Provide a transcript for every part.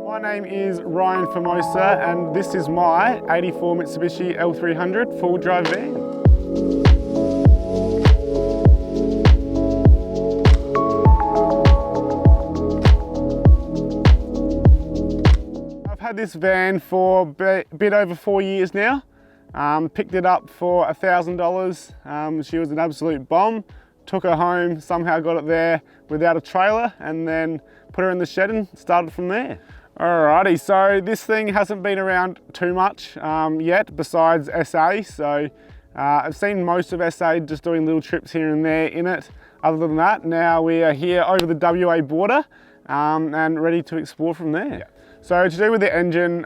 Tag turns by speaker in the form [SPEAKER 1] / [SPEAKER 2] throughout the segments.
[SPEAKER 1] My name is Ryan Formosa and this is my 84 Mitsubishi L300 full drive van. I've had this van for a bit over 4 years now. Picked it up for $1,000. She was an absolute bomb. Took her home, somehow got it there without a trailer, and then put her in the shed and started from there. Alrighty, so this thing hasn't been around too much yet, besides SA. So I've seen most of SA just doing little trips here and there in it. Other than that, now we are here over the WA border and ready to explore from there. Yeah. So to do with the engine,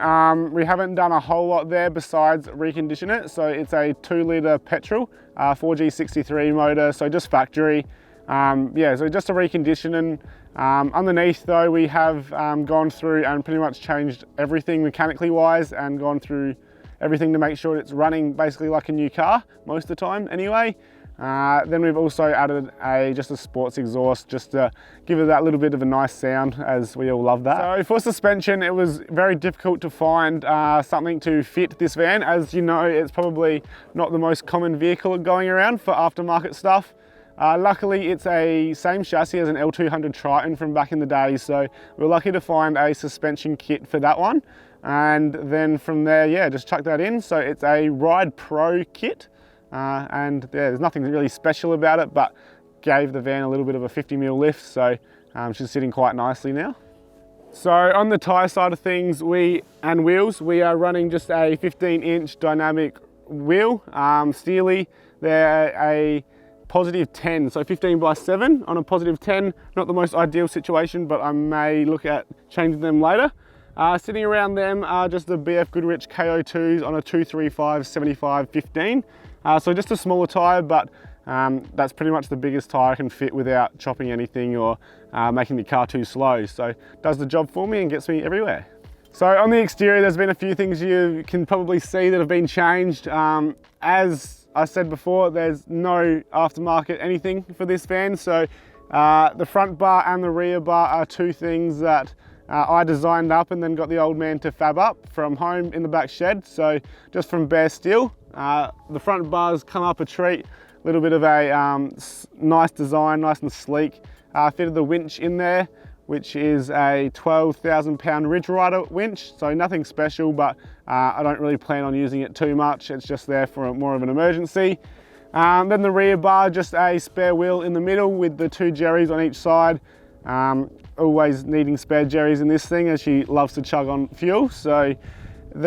[SPEAKER 1] we haven't done a whole lot there besides recondition it. So it's a 2-litre petrol, 4G63 motor, so just factory. Yeah, so just a recondition. And underneath though, we have gone through and pretty much changed everything mechanically wise and gone through everything to make sure it's running basically like a new car most of the time anyway. Then we've also added just a sports exhaust just to give it that little bit of a nice sound, as we all love that. So for suspension, it was very difficult to find something to fit this van. As you know, it's probably not the most common vehicle going around for aftermarket stuff. Luckily, it's a same chassis as an L200 Triton from back in the day, so we're lucky to find a suspension kit for that one. And then from there, yeah, just chuck that in. So it's a Ride Pro kit. And yeah, there's nothing really special about it, but gave the van a little bit of a 50mm lift, so she's sitting quite nicely now. So on the tyre side of things, and wheels, we are running just a 15-inch dynamic wheel, Steely. They're a +10, so 15/7 on a +10. Not the most ideal situation, but I may look at changing them later. Sitting around them are just the BF Goodrich KO2s on a 235/75/15. So just a smaller tyre, but that's pretty much the biggest tyre I can fit without chopping anything or making the car too slow. So does the job for me and gets me everywhere. So on the exterior, there's been a few things you can probably see that have been changed. As I said before, there's no aftermarket anything for this van. So the front bar and the rear bar are two things that I designed up and then got the old man to fab up from home in the back shed. So just from bare steel. The front bars come up a treat, a little bit of a nice design, nice and sleek. Fitted the winch in there, which is a 12,000 pound Ridge Rider winch. So nothing special, but I don't really plan on using it too much. It's just there for more of an emergency. Then the rear bar, just a spare wheel in the middle with the 2 jerrys on each side. Always needing spare jerrys in this thing as she loves to chug on fuel. So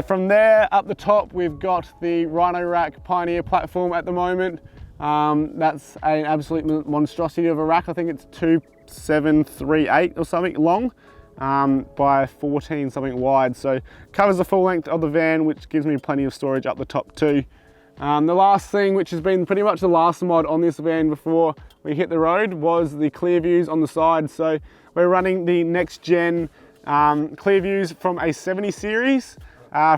[SPEAKER 1] from there up the top, we've got the Rhino Rack Pioneer platform at the moment. That's an absolute monstrosity of a rack. I think it's 2.738 or something long by 14 something wide. So covers the full length of the van, which gives me plenty of storage up the top too. The last thing, which has been pretty much the last mod on this van before we hit the road, was the clear views on the side. So we're running the next gen clear views from a 70 series.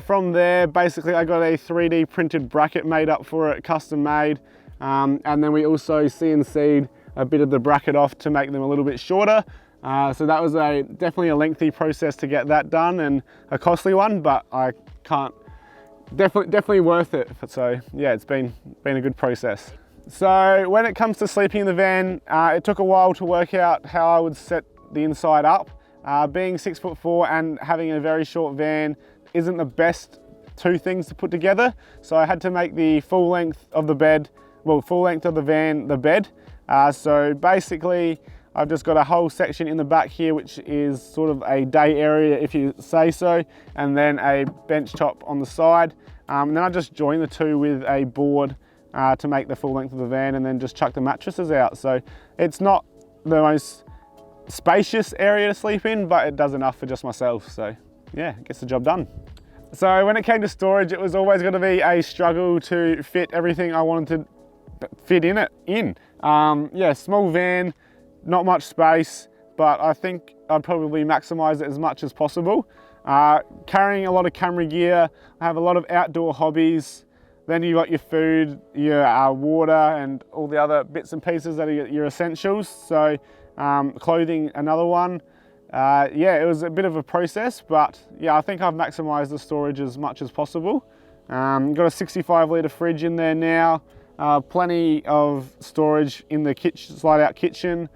[SPEAKER 1] From there, basically I got a 3D printed bracket made up for it, custom made. And then we also CNC'd a bit of the bracket off to make them a little bit shorter. So that was definitely a lengthy process to get that done and a costly one, but definitely worth it. So yeah, it's been a good process. So when it comes to sleeping in the van, it took a while to work out how I would set the inside up. Being 6'4" and having a very short van isn't the best two things to put together. So I had to make the full length of the bed, full length of the van, the bed. So basically, I've just got a whole section in the back here, which is sort of a day area, if you say so, and then a bench top on the side. And then I just join the two with a board to make the full length of the van, and then just chuck the mattresses out. So it's not the most spacious area to sleep in, but it does enough for just myself. So yeah, it gets the job done. So when it came to storage, it was always going to be a struggle to fit everything I wanted to fit in it. Yeah, small van, not much space, but I think I'd probably maximize it as much as possible. Carrying a lot of camera gear, I have a lot of outdoor hobbies. Then you got your food, your water, and all the other bits and pieces that are your essentials. So clothing, another one. yeah, it was a bit of a process, but yeah, I think I've maximised the storage as much as possible. Got a 65 litre fridge in there now, plenty of storage in the slide out kitchen,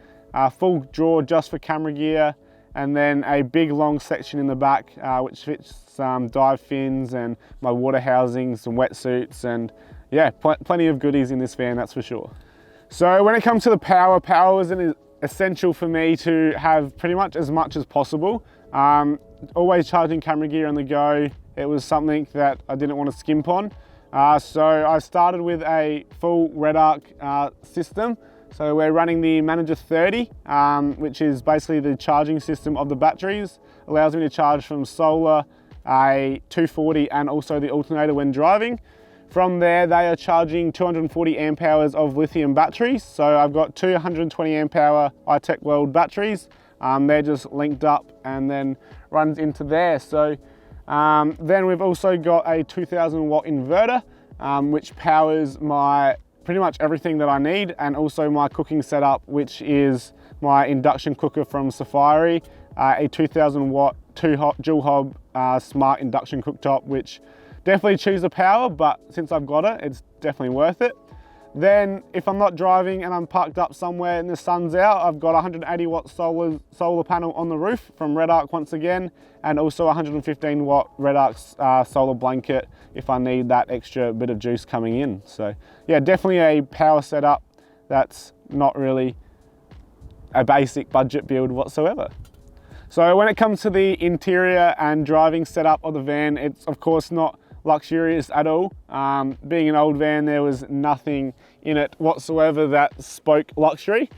[SPEAKER 1] full drawer just for camera gear, and then a big long section in the back which fits some dive fins and my water housing, some wetsuits, and yeah, plenty of goodies in this van, that's for sure. So when it comes to the power was essential for me to have pretty much as possible. Always charging camera gear on the go. It was something that I didn't want to skimp on. So I started with a full Red Arc system. So we're running the Manager 30, which is basically the charging system of the batteries. Allows me to charge from solar, a 240 and also the alternator when driving. From there, they are charging 240 amp hours of lithium batteries. So I've got two 120 amp hour iTech World batteries. They're just linked up and then runs into there. So then we've also got a 2000 watt inverter, which powers pretty much everything that I need, and also my cooking setup, which is my induction cooker from Safari, a 2000 watt dual hob smart induction cooktop, which definitely chews the power, but since I've got it, it's definitely worth it. Then if I'm not driving and I'm parked up somewhere and the sun's out, I've got a 180 watt solar panel on the roof from Red Arc once again, and also a 115 watt Red Arc solar blanket if I need that extra bit of juice coming in. So yeah, definitely a power setup that's not really a basic budget build whatsoever. So when it comes to the interior and driving setup of the van, it's of course not luxurious at all. Being an old van, there was nothing in it whatsoever that spoke luxury.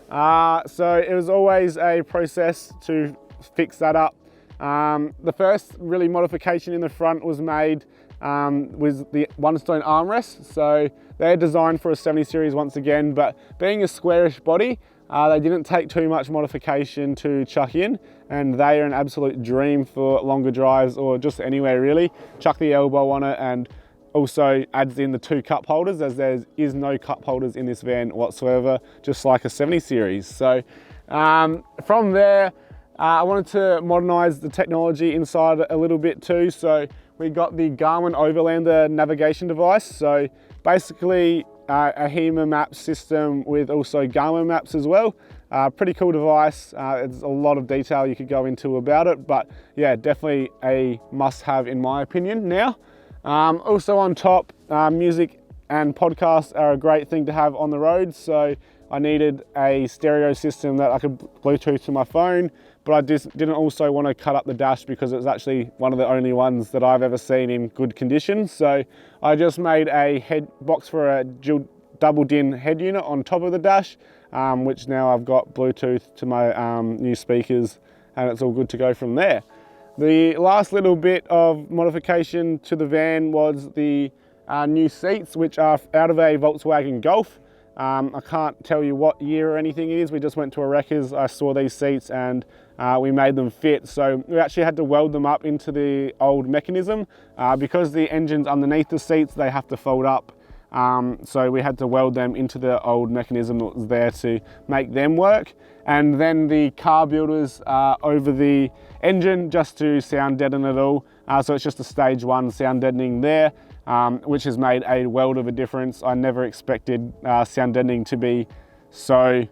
[SPEAKER 1] So it was always a process to fix that up. The first really modification in the front was made with the one stone armrest. So they're designed for a 70 series once again, but being a squarish body, they didn't take too much modification to chuck in, and they are an absolute dream for longer drives or just anywhere really. Chuck the elbow on it, and also adds in the two cup holders, as there is no cup holders in this van whatsoever, just like a 70 series. So from there, I wanted to modernize the technology inside a little bit too. So we got the Garmin Overlander navigation device. So basically a HEMA map system with also Garmin maps as well. Pretty cool device. There's a lot of detail you could go into about it, but yeah, definitely a must-have in my opinion now. Also on top, music and podcasts are a great thing to have on the road. So I needed a stereo system that I could Bluetooth to my phone, but I just didn't also want to cut up the dash because it was actually one of the only ones that I've ever seen in good condition. So I just made a head box for a double DIN head unit on top of the dash, which now I've got Bluetooth to my new speakers, and it's all good to go from there. The last little bit of modification to the van was the new seats, which are out of a Volkswagen Golf. I can't tell you what year or anything it is. We just went to a Wreckers, I saw these seats, and we made them fit. So we actually had to weld them up into the old mechanism. Because the engine's underneath the seats, they have to fold up. So we had to weld them into the old mechanism that was there to make them work. And then the car builders over the engine just to sound deaden it all. So it's just a stage 1 sound deadening there, which has made a world of a difference. I never expected sound deadening to be so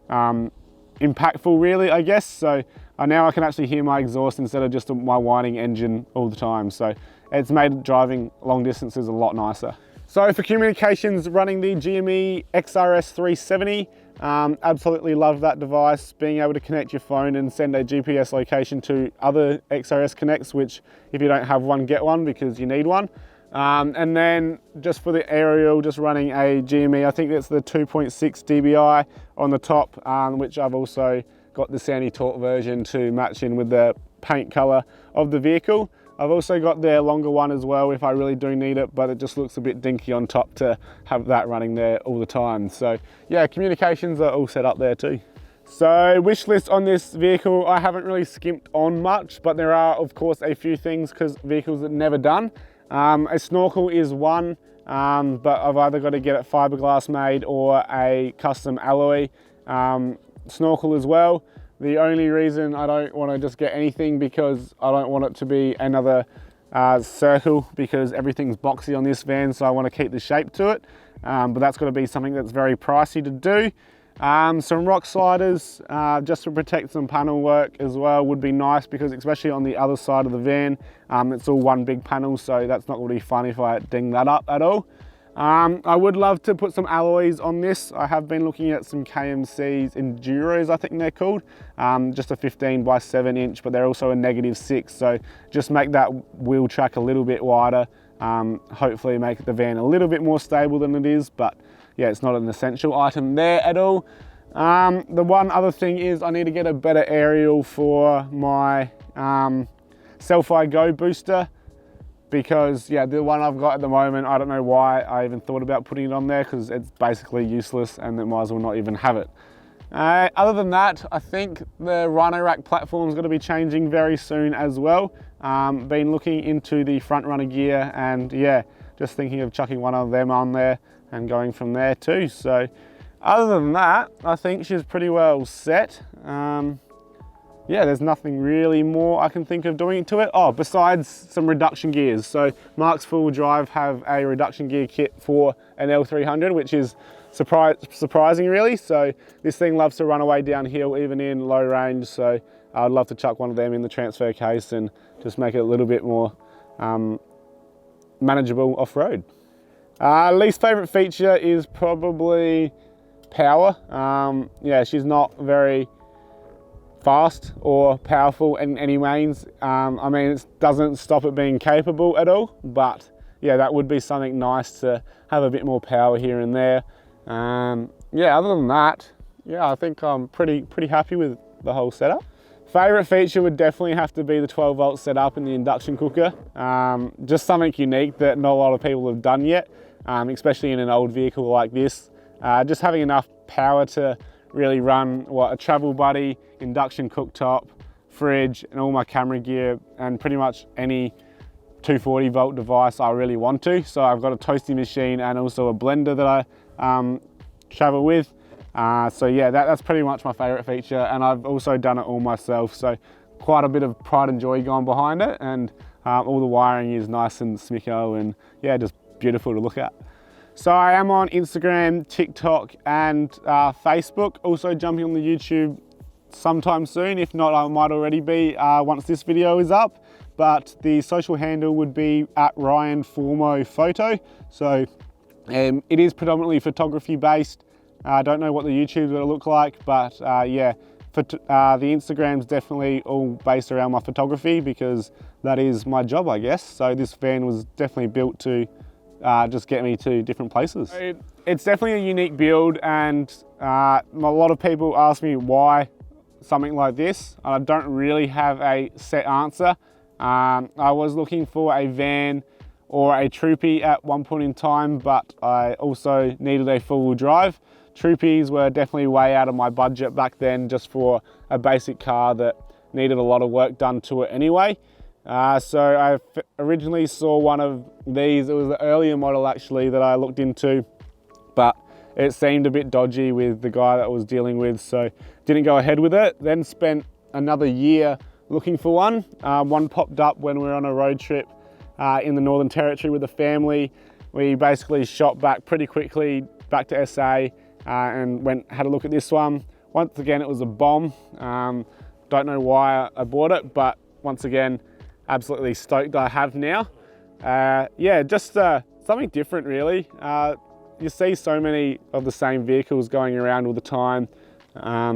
[SPEAKER 1] impactful really, I guess. So now I can actually hear my exhaust instead of just my whining engine all the time. So it's made driving long distances a lot nicer. So for communications, running the GME XRS 370, absolutely love that device. Being able to connect your phone and send a GPS location to other XRS connects, which if you don't have one, get one because you need one. And then just for the aerial, just running a GME, I think that's the 2.6 dBi on the top, which I've also got the Sandy Taut version to match in with the paint color of the vehicle. I've also got the longer one as well if I really do need it, but it just looks a bit dinky on top to have that running there all the time. So yeah, communications are all set up there too. So wish list on this vehicle, I haven't really skimped on much, but there are of course a few things because vehicles are never done. A snorkel is one, but I've either got to get it fiberglass made or a custom alloy snorkel as well. The only reason I don't want to just get anything because I don't want it to be another circle, because everything's boxy on this van, so I want to keep the shape to it. But that's got to be something that's very pricey to do. Some rock sliders just to protect some panel work as well would be nice, because especially on the other side of the van, it's all one big panel, so that's not going to be fun if I ding that up at all. I would love to put some alloys on this. I have been looking at some KMC's Enduros, I think they're called, just a 15 by 7 inch, but they're also a -6, so just make that wheel track a little bit wider, hopefully make the van a little bit more stable than it is, but yeah, it's not an essential item there at all. The one other thing is I need to get a better aerial for my Selfie Go booster, because yeah, the one I've got at the moment, I don't know why I even thought about putting it on there, because it's basically useless and it might as well not even have it. Other than that, I think the Rhino Rack platform is going to be changing very soon as well. Been looking into the front runner gear, and yeah, just thinking of chucking one of them on there and going from there too. So other than that, I think she's pretty well set. Yeah, there's nothing really more I can think of doing to it. Oh, besides some reduction gears. So Mark's Full Drive have a reduction gear kit for an L300, which is surprising really. So this thing loves to run away downhill, even in low range. So I'd love to chuck one of them in the transfer case and just make it a little bit more manageable off-road. Least favorite feature is probably power. Yeah, she's not very fast or powerful in any means. I mean, it doesn't stop it being capable at all, but yeah, that would be something nice to have a bit more power here and there. Yeah, other than that, yeah, I think I'm pretty happy with the whole setup. Favorite feature would definitely have to be the 12-volt setup in the induction cooker. Just something unique that not a lot of people have done yet, especially in an old vehicle like this. Just having enough power to really run a travel buddy, induction cooktop, fridge, and all my camera gear, and pretty much any 240 volt device I really want to. So I've got a toasty machine and also a blender that I travel with. So yeah, that's pretty much my favorite feature, and I've also done it all myself, so quite a bit of pride and joy gone behind it, and all the wiring is nice and smicko, and yeah, just beautiful to look at. So I am on Instagram, TikTok, and Facebook. Also jumping on the YouTube sometime soon. If not, I might already be once this video is up. But the social handle would be @RyanFormoPhoto. So it is predominantly photography based. I don't know what the YouTube's gonna look like, but yeah, the Instagram's definitely all based around my photography, because that is my job, I guess. So this van was definitely built to just get me to different places. It's definitely a unique build, and a lot of people ask me why something like this. I don't really have a set answer. I was looking for a van or a troopy at one point in time, but I also needed a four-wheel drive. Troopies were definitely way out of my budget back then, just for a basic car that needed a lot of work done to it anyway. So I originally saw one of these. It was the earlier model actually that I looked into, but it seemed a bit dodgy with the guy that I was dealing with, so didn't go ahead with it. Then spent another year looking for one. One popped up when we were on a road trip in the Northern Territory with the family. We basically shot back pretty quickly back to SA and had a look at this one. Once again, it was a bomb. Don't know why I bought it, but once again, absolutely stoked I have now. Yeah, just something different really. You see so many of the same vehicles going around all the time.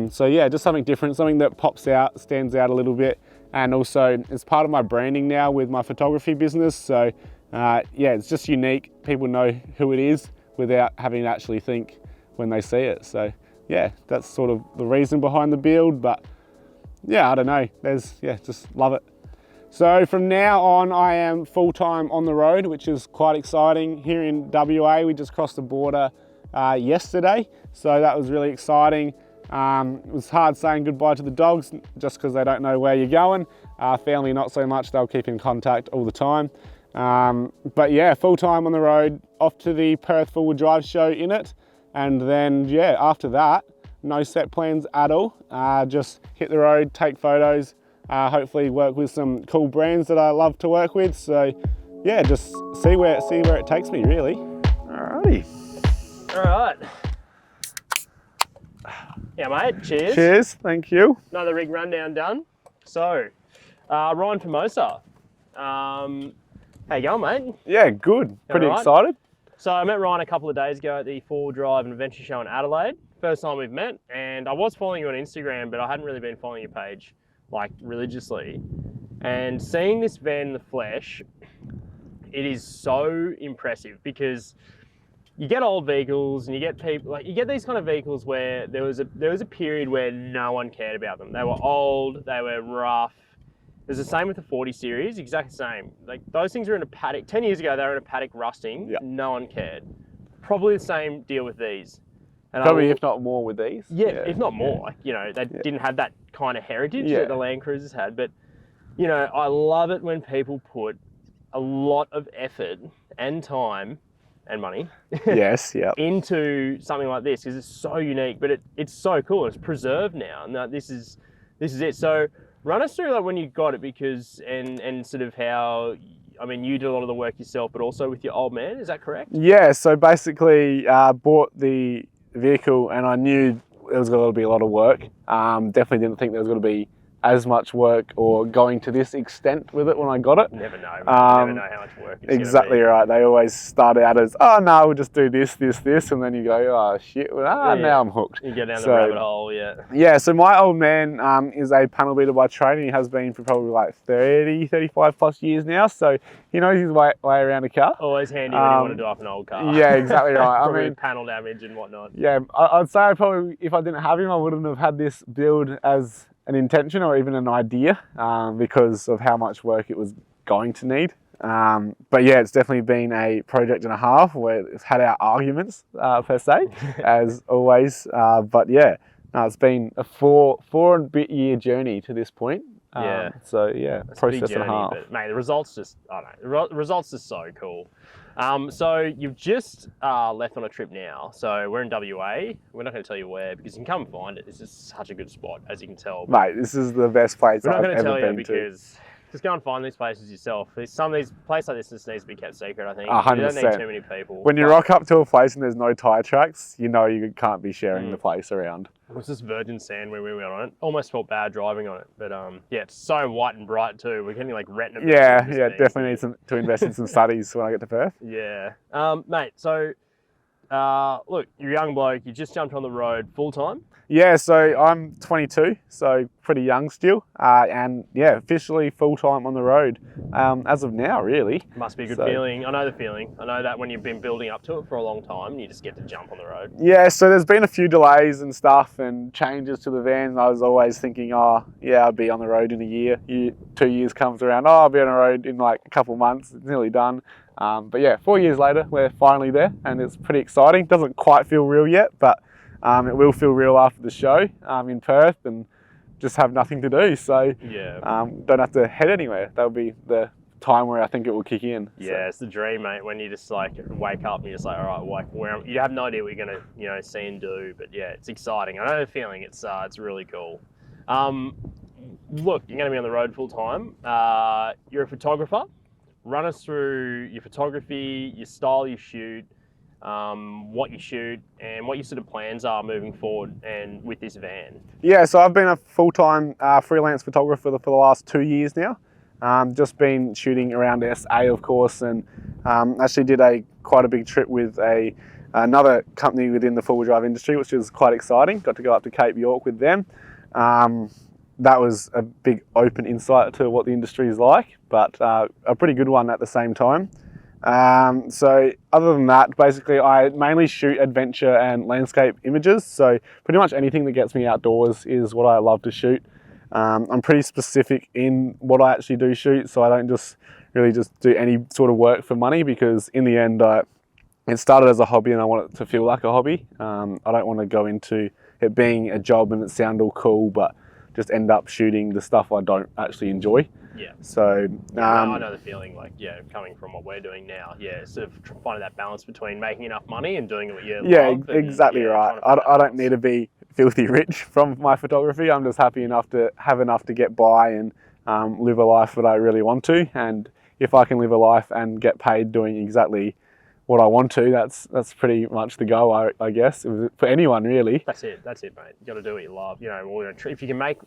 [SPEAKER 1] So yeah, just something different, something that pops out, stands out a little bit. And also it's part of my branding now with my photography business. So yeah, it's just unique. People know who it is without having to actually think when they see it. So yeah, that's sort of the reason behind the build, but yeah, I don't know. Yeah, just love it. So from now on, I am full-time on the road, which is quite exciting. Here in WA, we just crossed the border yesterday, so that was really exciting. It was hard saying goodbye to the dogs, just because they don't know where you're going. Family, not so much, they'll keep in contact all the time. But yeah, full-time on the road, off to the Perth Four-Wheel Drive show in it. And then, yeah, after that, no set plans at all. Just hit the road, take photos, hopefully work with some cool brands that I love to work with. So yeah, just see where it takes me, really. Alrighty.
[SPEAKER 2] All right. Yeah, mate. Cheers.
[SPEAKER 1] Cheers. Thank you.
[SPEAKER 2] Another rig rundown done. So, Ryan Formosa. How you going, mate?
[SPEAKER 1] Yeah, good. Pretty excited.
[SPEAKER 2] So I met Ryan a couple of days ago at the 4-wheel drive and adventure show in Adelaide. First time we've met, and I was following you on Instagram, but I hadn't really been following your page like religiously. And seeing this van in the flesh, it is so impressive because you get old vehicles and you get people like you get these kind of vehicles where there was a period where no one cared about them. They were old, they were rough. It's the same with the 40 series, exactly the same. Like those things are in a paddock. 10 years ago, they were in a paddock rusting. Yep. No one cared. Probably the same deal with these. And
[SPEAKER 1] probably if not more with these.
[SPEAKER 2] Yeah, if not more. Like, you know, they didn't have that kind of heritage that the Land Cruisers had. But, you know, I love it when people put a lot of effort and time and money into something like this because it's so unique, but it's so cool. It's preserved now. Now this is it. So run us through like when you got it because and sort of how, I mean, you did a lot of the work yourself, but also with your old man, is that correct?
[SPEAKER 1] Yeah, so basically bought the vehicle and I knew there was going to be a lot of work. Definitely didn't think there was going to be as much work or going to this extent with it when I got it.
[SPEAKER 2] Never know. Never know how much work it's
[SPEAKER 1] exactly
[SPEAKER 2] gonna be.
[SPEAKER 1] Right. They always start out as, oh no, we'll just do this, and then you go, oh shit, now I'm hooked.
[SPEAKER 2] You go down the rabbit hole,
[SPEAKER 1] Yeah, so my old man is a panel beater by trade. He has been for probably like 30, 35 plus years now, so he knows his way around a car.
[SPEAKER 2] Always handy when you want to do up an old car.
[SPEAKER 1] Yeah, exactly right.
[SPEAKER 2] I mean, panel damage and whatnot.
[SPEAKER 1] Yeah, I'd say probably if I didn't have him, I wouldn't have had this build as an intention or even an idea because of how much work it was going to need. But yeah, it's definitely been a project and a half where it's had our arguments per se, as always. But yeah, no, it's been a four and a bit year journey to this point. So yeah,
[SPEAKER 2] it's
[SPEAKER 1] process and a half.
[SPEAKER 2] But, mate, the results just, I don't know, the results are so cool. So you've just left on a trip now. So we're in WA. We're not going to tell you where because you can come and find it. This is such a good spot, as you can tell.
[SPEAKER 1] Mate, this is the best place I've ever been to. We're not going to tell you
[SPEAKER 2] because just go and find these places yourself. Some of these places like this just needs to be kept secret, I think.
[SPEAKER 1] 100%.
[SPEAKER 2] You don't need too many people.
[SPEAKER 1] When you rock up to a place and there's no tyre tracks, you know you can't be sharing the place around.
[SPEAKER 2] It was just virgin sand where we went on it. Almost felt bad driving on it. But yeah, it's so white and bright too. We're getting like retina.
[SPEAKER 1] Yeah, definitely need to invest in some studies when I get to Perth.
[SPEAKER 2] Yeah. Mate, so look, you're a young bloke. You just jumped on the road full time?
[SPEAKER 1] Yeah, so I'm 22, so pretty young still. And yeah, officially full time on the road as of now, really.
[SPEAKER 2] Must be a good feeling. I know the feeling. I know that when you've been building up to it for a long time, you just get to jump on the road.
[SPEAKER 1] Yeah, so there's been a few delays and stuff and changes to the van. I was always thinking, oh, yeah, I'll be on the road in a year. 2 years comes around, oh, I'll be on the road in like a couple of months. It's nearly done. But yeah, 4 years later, we're finally there and it's pretty exciting. Doesn't quite feel real yet, but it will feel real after the show in Perth and just have nothing to do. So don't have to head anywhere. That'll be the time where I think it will kick in.
[SPEAKER 2] Yeah, it's the dream, mate, when you just like wake up and you're just like, all right, like you have no idea what you're going to, see and do. But yeah, it's exciting. I know the feeling. It's really cool. Look, you're going to be on the road full time. You're a photographer. Run us through your photography, your style you shoot, what you shoot, and what your sort of plans are moving forward and with this van. Yeah,
[SPEAKER 1] so I've been a full-time freelance photographer for the last 2 years now. Just been shooting around SA, of course, and actually did quite a big trip with another company within the four-wheel drive industry, which was quite exciting. Got to go up to Cape York with them. That was a big open insight to what the industry is like, but a pretty good one at the same time. So other than that, basically I mainly shoot adventure and landscape images. So pretty much anything that gets me outdoors is what I love to shoot. I'm pretty specific in what I actually do shoot, so I don't just do any sort of work for money because in the end, it started as a hobby and I want it to feel like a hobby. I don't want to go into it being a job and it sound all cool, but just end up shooting the stuff I don't actually enjoy.
[SPEAKER 2] Yeah.
[SPEAKER 1] So
[SPEAKER 2] I know the feeling, like, coming from what we're doing now, sort of finding that balance between making enough money and doing what you love.
[SPEAKER 1] Exactly right. I don't need to be filthy rich from my photography. I'm just happy enough to have enough to get by and live a life that I really want to. And if I can live a life and get paid doing exactly what I want to, that's pretty much the goal, I guess, for anyone really.
[SPEAKER 2] That's it, mate. You got to do what you love. You know, or, if you can make,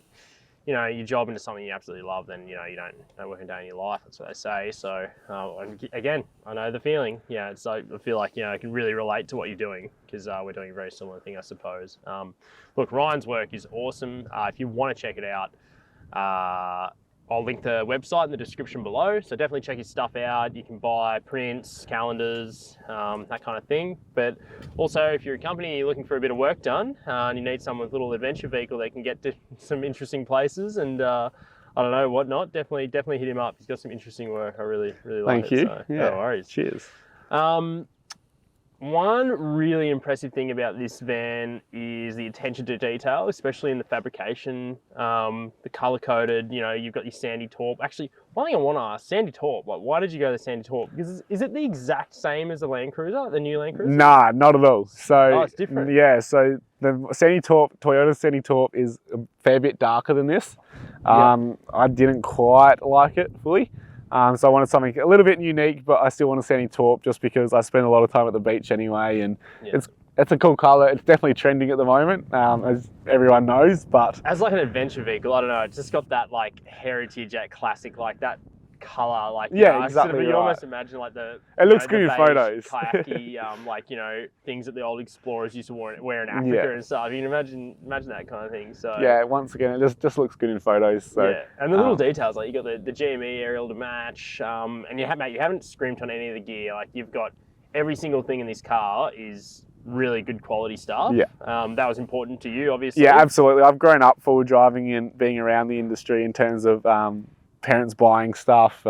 [SPEAKER 2] you know, your job into something you absolutely love, then, you know, you don't work a day in your life. That's what they say. So, again, I know the feeling. Yeah, it's like, I feel like, you know, I can really relate to what you're doing, because we're doing a very similar thing, I suppose. Look, Ryan's work is awesome. If you want to check it out, I'll link the website in the description below, so definitely check his stuff out. You can buy prints, calendars, that kind of thing. But also, if you're a company you're looking for a bit of work done and you need someone with a little adventure vehicle that can get to some interesting places and I don't know, whatnot, definitely hit him up. He's got some interesting work. I really like it.
[SPEAKER 1] Thank you.
[SPEAKER 2] So,
[SPEAKER 1] yeah.
[SPEAKER 2] no worries.
[SPEAKER 1] Cheers.
[SPEAKER 2] One really impressive thing about this van is the attention to detail, especially in the fabrication, the color-coded, you know, you've got your sandy taupe. Actually, one thing I want to ask, sandy taupe, like, why did you go the sandy taupe? Because is it the exact same as the Land Cruiser, the new Land Cruiser?
[SPEAKER 1] Nah, not at all. So,
[SPEAKER 2] it's different.
[SPEAKER 1] Yeah, so the sandy taupe, Toyota sandy taupe is a fair bit darker than this. I didn't quite like it fully. So I wanted something a little bit unique, but I still want a sandy taupe just because I spend a lot of time at the beach anyway, and it's a cool colour. It's definitely trending at the moment, as everyone knows. But
[SPEAKER 2] as like an adventure vehicle, I don't know, it's just got that like heritage, that classic, like that colour, like
[SPEAKER 1] exactly.
[SPEAKER 2] Sort of, you almost imagine like the
[SPEAKER 1] looks good in photos,
[SPEAKER 2] kayaky, like, you know, things that the old explorers used to wear in Africa and stuff. You can imagine that kind of thing. So
[SPEAKER 1] yeah, once again, it just looks good in photos. So
[SPEAKER 2] yeah, and the little details, like you got the GME aerial to match, and you haven't scrimped on any of the gear. Like, you've got every single thing in this car is really good quality stuff.
[SPEAKER 1] Yeah.
[SPEAKER 2] That was important to you, obviously.
[SPEAKER 1] Yeah, absolutely. I've grown up full driving and being around the industry in terms of parents buying stuff.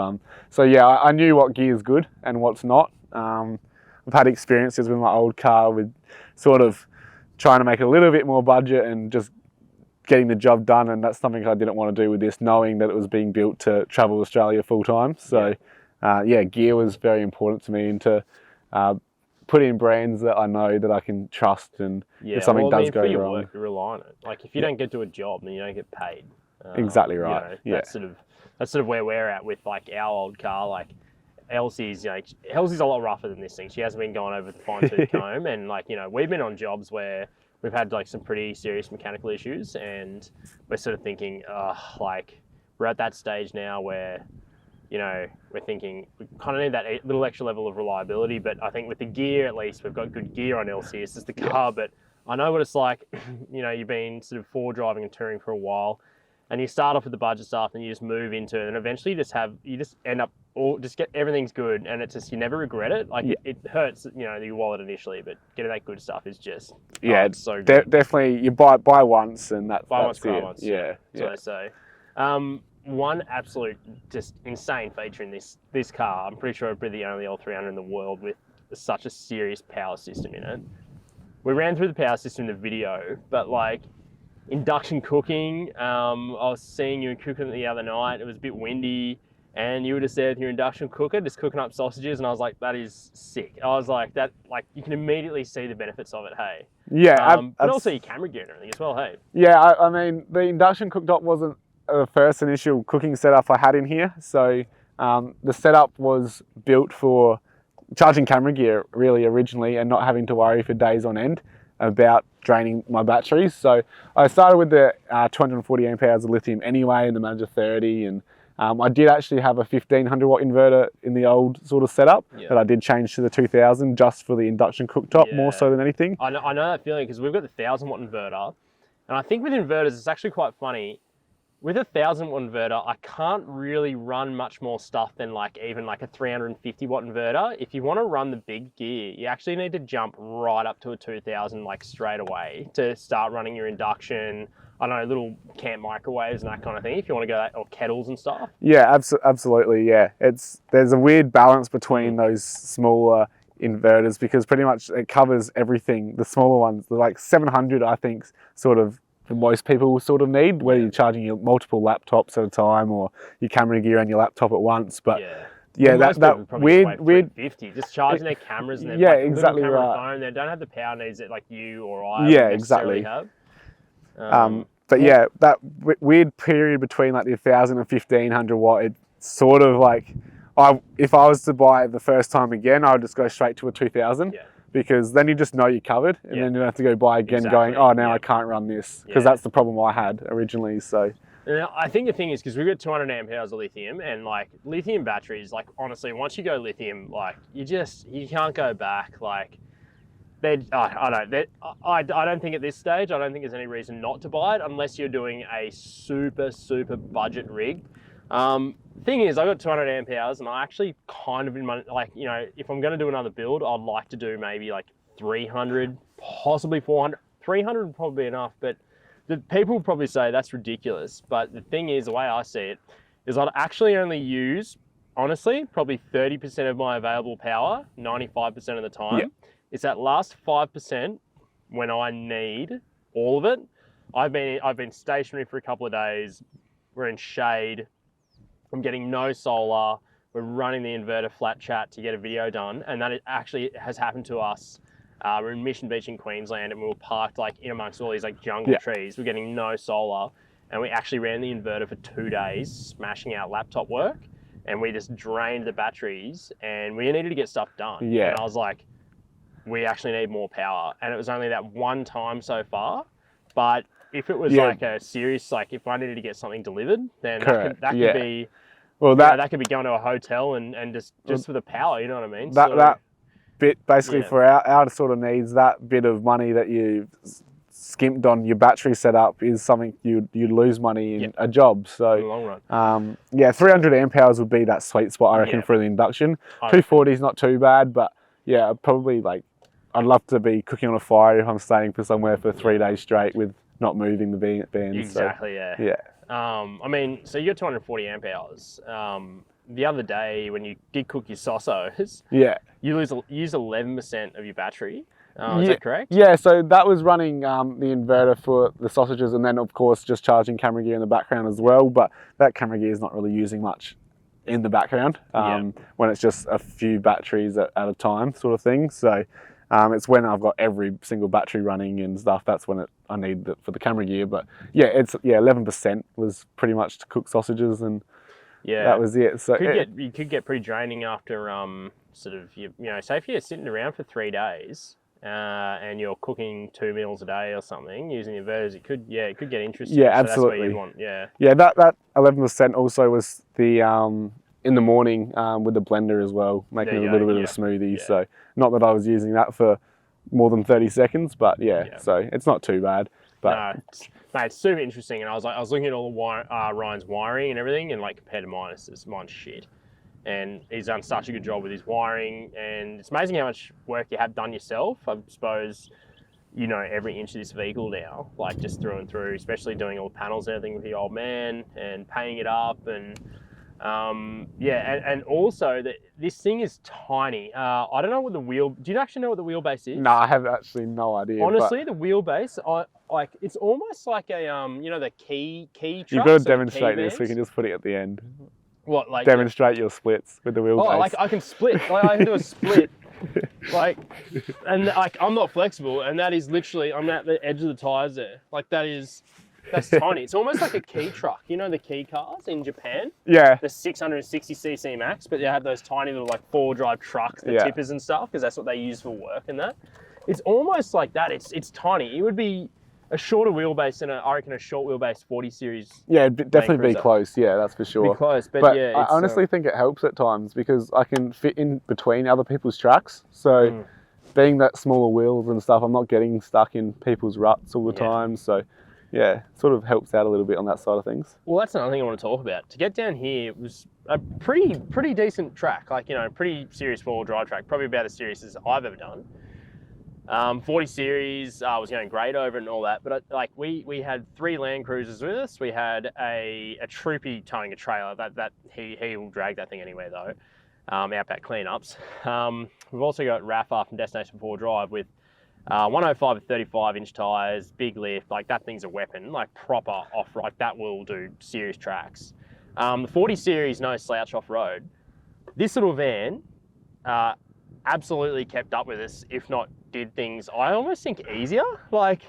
[SPEAKER 1] So yeah, I knew what gear is good and what's not. I've had experiences with my old car with sort of trying to make it a little bit more budget and just getting the job done, and that's something I didn't want to do with this, knowing that it was being built to travel Australia full time. So yeah, gear was very important to me, and to put in brands that I know that I can trust, and if something does go
[SPEAKER 2] for your
[SPEAKER 1] wrong.
[SPEAKER 2] Work, you rely on it. Like, if you don't get to a job, then you don't get paid.
[SPEAKER 1] Exactly right.
[SPEAKER 2] You know, that's sort of where we're at with like our old car. Like, Elsie's, you know, Elsie's a lot rougher than this thing. She hasn't been going over the fine-tooth comb, and like, you know, we've been on jobs where we've had like some pretty serious mechanical issues, and we're sort of thinking, like, we're at that stage now where, you know, we're thinking we kind of need that little extra level of reliability. But I think with the gear, at least, we've got good gear on LC. It's just the car, but I know what it's like. You know, you've been sort of forward driving and touring for a while, and you start off with the budget stuff, and you just move into it, and eventually you just end up just get everything's good, and it's just, you never regret it. Like, it hurts, you know, your wallet initially, but getting that good stuff is just it's so good.
[SPEAKER 1] Definitely, you buy once, and that's
[SPEAKER 2] once,
[SPEAKER 1] it.
[SPEAKER 2] Once.
[SPEAKER 1] Yeah,
[SPEAKER 2] That's what I say. One absolute just insane feature in this car, I'm pretty sure it'd be the only L300 in the world with such a serious power system in it. We ran through the power system in the video, but like, induction cooking, I was seeing you cooking it the other night. It was a bit windy, and you were just there with your induction cooker, just cooking up sausages, and I was like, that is sick. I was like, you can immediately see the benefits of it, hey?
[SPEAKER 1] Yeah.
[SPEAKER 2] But also your camera gear and everything as well, hey?
[SPEAKER 1] Yeah, I mean, the induction cooktop wasn't the first initial cooking setup I had in here. So the setup was built for charging camera gear really originally, and not having to worry for days on end about draining my batteries. So I started with the 240 amp hours of lithium anyway, and the Manager 30, and I did actually have a 1500 watt inverter in the old sort of setup that I did change to the 2000 just for the induction cooktop more so than anything.
[SPEAKER 2] I know that feeling, because we've got the 1000 watt inverter, and I think with inverters it's actually quite funny. With a 1000 watt inverter, I can't really run much more stuff than like even like a 350 watt inverter. If you want to run the big gear, you actually need to jump right up to a 2000 like straight away to start running your induction. I don't know, little camp microwaves and that kind of thing, if you want to go that, or kettles and stuff. Yeah,
[SPEAKER 1] absolutely. Yeah, there's a weird balance between those smaller inverters, because pretty much it covers everything. The smaller ones, the like 700, I think, sort of most people will sort of need, whether you're charging your multiple laptops at a time or your camera gear and your laptop at once. But that weird
[SPEAKER 2] 50 just charging their cameras and their
[SPEAKER 1] exactly
[SPEAKER 2] camera
[SPEAKER 1] right.
[SPEAKER 2] phone. They don't have the power needs that like you or I
[SPEAKER 1] exactly
[SPEAKER 2] have.
[SPEAKER 1] But yeah, that weird period between like the 1,000 and 1,500 watt, it's sort of like, if I was to buy it the first time again, I would just go straight to a 2,000 because then you just know you're covered, and then you don't have to go buy again going, oh, now I can't run this, because that's the problem I had originally. So
[SPEAKER 2] and I think the thing is, because we've got 200 amp hours of lithium, and like lithium batteries, like honestly, once you go lithium, like you can't go back. Like I don't think at this stage, I don't think there's any reason not to buy it unless you're doing a super budget rig. Thing is, I got 200 amp hours, and I actually kind of in my, like, you know, if I'm going to do another build, I'd like to do maybe like 300, possibly 400. 300 would probably be enough, but the people will probably say that's ridiculous. But the thing is, the way I see it is, I'd actually only use, honestly, probably 30% of my available power, 95% of the time. Yep. It's that last 5% when I need all of it. I've been stationary for a couple of days. We're in shade. I'm getting no solar. We're running the inverter flat chat to get a video done, and that actually has happened to us. We're in Mission Beach in Queensland, and we were parked like in amongst all these like jungle trees. We're getting no solar, and we actually ran the inverter for 2 days, smashing out laptop work, and we just drained the batteries, and we needed to get stuff done.
[SPEAKER 1] Yeah.
[SPEAKER 2] And I was like, we actually need more power, and it was only that one time so far. But if it was like a serious, like if I needed to get something delivered, then that could be, well, that could be going to a hotel and just for the power, you know what I mean?
[SPEAKER 1] That bit basically for our sort of needs, that bit of money that you skimped on your battery setup is something you'd lose money in a job. So
[SPEAKER 2] in the long run.
[SPEAKER 1] 300 amp hours would be that sweet spot, I reckon, for the induction. 240 is not too bad, but yeah, probably like, I'd love to be cooking on a fire if I'm staying for somewhere for 3 days straight with not moving the band.
[SPEAKER 2] Exactly,
[SPEAKER 1] so,
[SPEAKER 2] yeah. I mean, so you got 240 amp hours. The other day when you did cook your sausos, you use 11% of your battery. Is that correct?
[SPEAKER 1] Yeah, so that was running the inverter for the sausages, and then of course just charging camera gear in the background as well, but that camera gear is not really using much in the background when it's just a few batteries at a time sort of thing. So it's when I've got every single battery running and stuff, that's when I need it for the camera gear. But yeah, 11% was pretty much to cook sausages, and that was it. So
[SPEAKER 2] you could get pretty draining after sort of you know, say if you're sitting around for 3 days and you're cooking 2 meals a day or something using inverters, it could get interesting.
[SPEAKER 1] Yeah,
[SPEAKER 2] so
[SPEAKER 1] absolutely.
[SPEAKER 2] That's what you want.
[SPEAKER 1] That 11% also was the in the morning with the blender as well, making a little bit of a smoothie. So not that I was using that for more than 30 seconds, but so it's not too bad. But
[SPEAKER 2] it's super interesting. And I was looking at all the Ryan's wiring and everything, and like compared to mine's shit. And he's done such a good job with his wiring, and it's amazing how much work you have done yourself. I suppose you know every inch of this vehicle now, like just through and through, especially doing all the panels and everything with the old man and painting it up and and also that this thing is tiny. I don't know what do you actually know what the wheelbase is?
[SPEAKER 1] No, I have actually no idea.
[SPEAKER 2] Honestly, the wheelbase, it's almost like a you know, the key trucks.
[SPEAKER 1] You've got to demonstrate this. We can just put it at the end.
[SPEAKER 2] What, like
[SPEAKER 1] demonstrate your splits with the wheelbase?
[SPEAKER 2] Oh, like I can split. Like I can do a split. And I'm not flexible, and that is literally, I'm at the edge of the tires there. Like that's tiny. It's almost like a key truck. You know the key cars in Japan?
[SPEAKER 1] Yeah.
[SPEAKER 2] The 660cc max, but they have those tiny little like 4-wheel-drive trucks, the tippers and stuff, because that's what they use for work and that. It's almost like that. It's tiny. It would be a shorter wheelbase than I reckon a short wheelbase 40 series.
[SPEAKER 1] Yeah, it'd definitely be close. Yeah, that's for sure.
[SPEAKER 2] Be close, but yeah.
[SPEAKER 1] I honestly think it helps at times because I can fit in between other people's trucks. So being that smaller wheels and stuff, I'm not getting stuck in people's ruts all the time. So yeah, sort of helps out a little bit on that side of things.
[SPEAKER 2] Well, that's another thing I want to talk about. To get down here, it was a pretty decent track. Like, you know, pretty serious 4-wheel drive track. Probably about as serious as I've ever done. 40 series, I was going great over it and all that, but we had 3 Land Cruisers with us. We had a troopy towing a trailer. That he will drag that thing anywhere though. Outback cleanups. We've also got Rafa from Destination 4 Drive with 105 with 35-inch tires, big lift. Like that thing's a weapon, like proper off. Like that will do serious tracks. The 40 series, no slouch off road. This little van absolutely kept up with us, if not did things I almost think easier. Like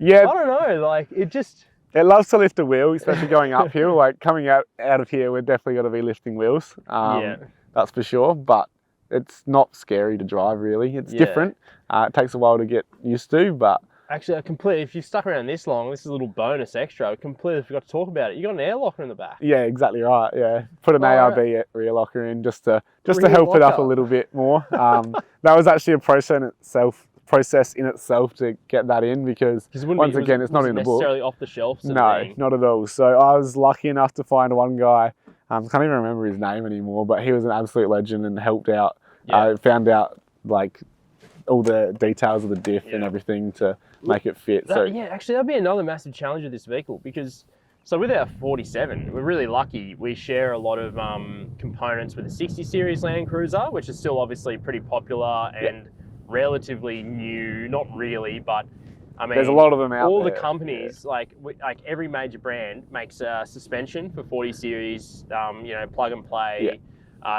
[SPEAKER 1] Yeah,
[SPEAKER 2] I don't know, like it just.
[SPEAKER 1] it loves to lift a wheel, especially going uphill. Like coming out of here, we're definitely going to be lifting wheels.
[SPEAKER 2] Yeah.
[SPEAKER 1] That's for sure. But it's not scary to drive, really. It's different. It takes a while to get used to, but
[SPEAKER 2] Actually, I completely, if you've stuck around this long, this is a little bonus extra. I completely forgot to talk about it. You got an air locker in the back.
[SPEAKER 1] yeah, exactly right. Yeah, put an
[SPEAKER 2] Alright.
[SPEAKER 1] ARB rear locker in just to
[SPEAKER 2] Rear
[SPEAKER 1] help it up a
[SPEAKER 2] locker.
[SPEAKER 1] little bit more. That was actually a process in itself to get that in, because once again, it's not in the book.
[SPEAKER 2] Necessarily off the shelf. Sort of
[SPEAKER 1] No,
[SPEAKER 2] thing.
[SPEAKER 1] not at all. So I was lucky enough to find one guy. I can't even remember his name anymore, but he was an absolute legend and helped out.
[SPEAKER 2] Yeah.
[SPEAKER 1] Found out like all the details of the diff and everything to make it fit.
[SPEAKER 2] Yeah, actually, that'd be another massive challenge with this vehicle, because so with our 47, we're really lucky. We share a lot of components with the 60 series Land Cruiser, which is still obviously pretty popular and relatively new. Not really, but I mean,
[SPEAKER 1] there's a lot of them out
[SPEAKER 2] all
[SPEAKER 1] there.
[SPEAKER 2] The companies, like every major brand makes a suspension for 40 series, you know, plug and play.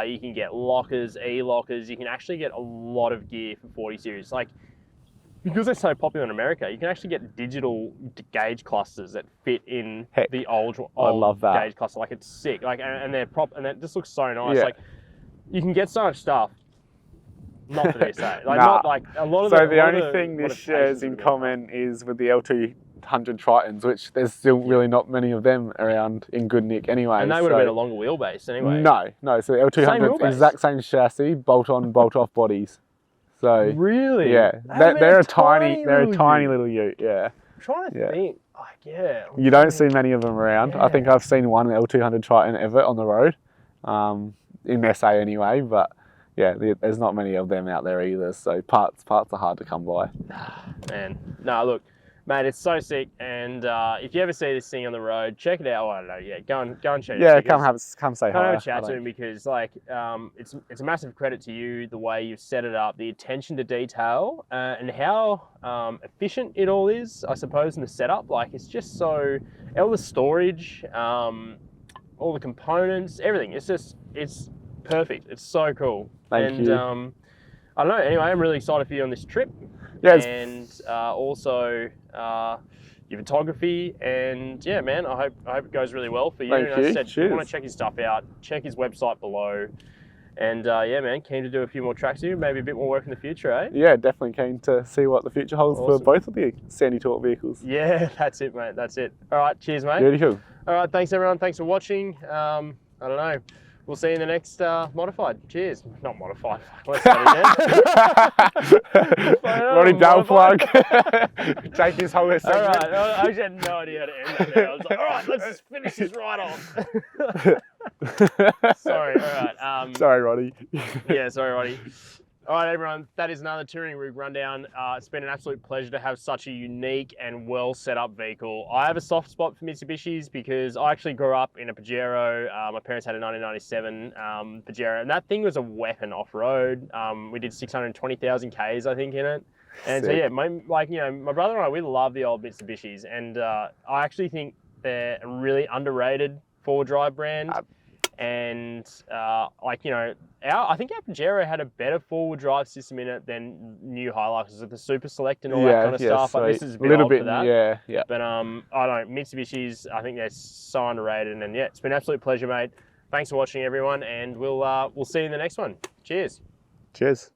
[SPEAKER 2] You can get lockers, e-lockers. You can actually get a lot of gear for 40 series. Like, because they're so popular in America, you can actually get digital gauge clusters that fit in the old
[SPEAKER 1] I love that.
[SPEAKER 2] gauge cluster. Like, it's sick. Like, and they're and that just looks so nice.
[SPEAKER 1] Yeah.
[SPEAKER 2] Like, you can get so much stuff. Not for this, eh? Like,
[SPEAKER 1] Nah.
[SPEAKER 2] not like a lot of
[SPEAKER 1] So
[SPEAKER 2] the.
[SPEAKER 1] the only thing this shares in common is with the L300 Tritons, which there's still really not many of them around in good nick anyway.
[SPEAKER 2] And they would have been a longer wheelbase anyway.
[SPEAKER 1] No. So the L300 is exact same chassis, bolt-on, bolt-off bodies. So
[SPEAKER 2] really,
[SPEAKER 1] yeah, they're a tiny little ute. Yeah.
[SPEAKER 2] I'm trying to think. Like, yeah.
[SPEAKER 1] You don't see many of them around. I think I've seen one L200 Triton ever on the road, in SA anyway. But yeah, there's not many of them out there either. So parts are hard to come by.
[SPEAKER 2] Man, no, look, mate, it's so sick. And if you ever see this thing on the road, check it out. Oh, I don't know. Yeah, go and check it out.
[SPEAKER 1] Yeah, come say hi.
[SPEAKER 2] Come have a chat to him, because like it's a massive credit to you, the way you've set it up, the attention to detail, and how efficient it all is, I suppose, in the setup. Like, it's just so, all the storage, all the components, everything. It's perfect. It's so cool.
[SPEAKER 1] Thank you.
[SPEAKER 2] I don't know. Anyway, I'm really excited for you on this trip.
[SPEAKER 1] Yeah,
[SPEAKER 2] and also your photography, and yeah, man, I hope it goes really well for you.
[SPEAKER 1] Thank you.
[SPEAKER 2] I said,
[SPEAKER 1] Cheers.
[SPEAKER 2] I want to check his stuff out, check his website below, and yeah, man, keen to do a few more tracks with you, maybe a bit more work in the future, eh?
[SPEAKER 1] Yeah, definitely keen to see what the future holds for both of the Sandy Talk vehicles.
[SPEAKER 2] Yeah, that's it, mate. That's it. All right, cheers, mate.
[SPEAKER 1] Beautiful.
[SPEAKER 2] All right, thanks everyone. Thanks for watching. I don't know. We'll see you in the next modified. Cheers. Not modified. Let's start again.
[SPEAKER 1] Roddy Dale plug. Take his whole segment.
[SPEAKER 2] All right. I actually had no idea how to end that there. I was like, all right, let's just finish this right off. Sorry. All right.
[SPEAKER 1] Sorry, Roddy.
[SPEAKER 2] Yeah, sorry, Roddy. All right, everyone, that is another Touring Rig Rundown. It's been an absolute pleasure to have such a unique and well set up vehicle. I have a soft spot for Mitsubishis because I actually grew up in a Pajero. My parents had a 1997 Pajero, and that thing was a weapon off-road. We did 620,000 Ks, I think, in it. And
[SPEAKER 1] Sick.
[SPEAKER 2] so, yeah, my brother and I, we love the old Mitsubishis, and I actually think they're a really underrated four-wheel drive brand. And like, you know, I think our Pajero had a better four-wheel drive system in it than new Hiluxes with the Super Select and all that kind of stuff. But this is a bit old for that.
[SPEAKER 1] Yeah.
[SPEAKER 2] But I don't know, Mitsubishis, I think they're so underrated. And yeah, it's been an absolute pleasure, mate. Thanks for watching, everyone, and we'll see you in the next one. Cheers.
[SPEAKER 1] Cheers.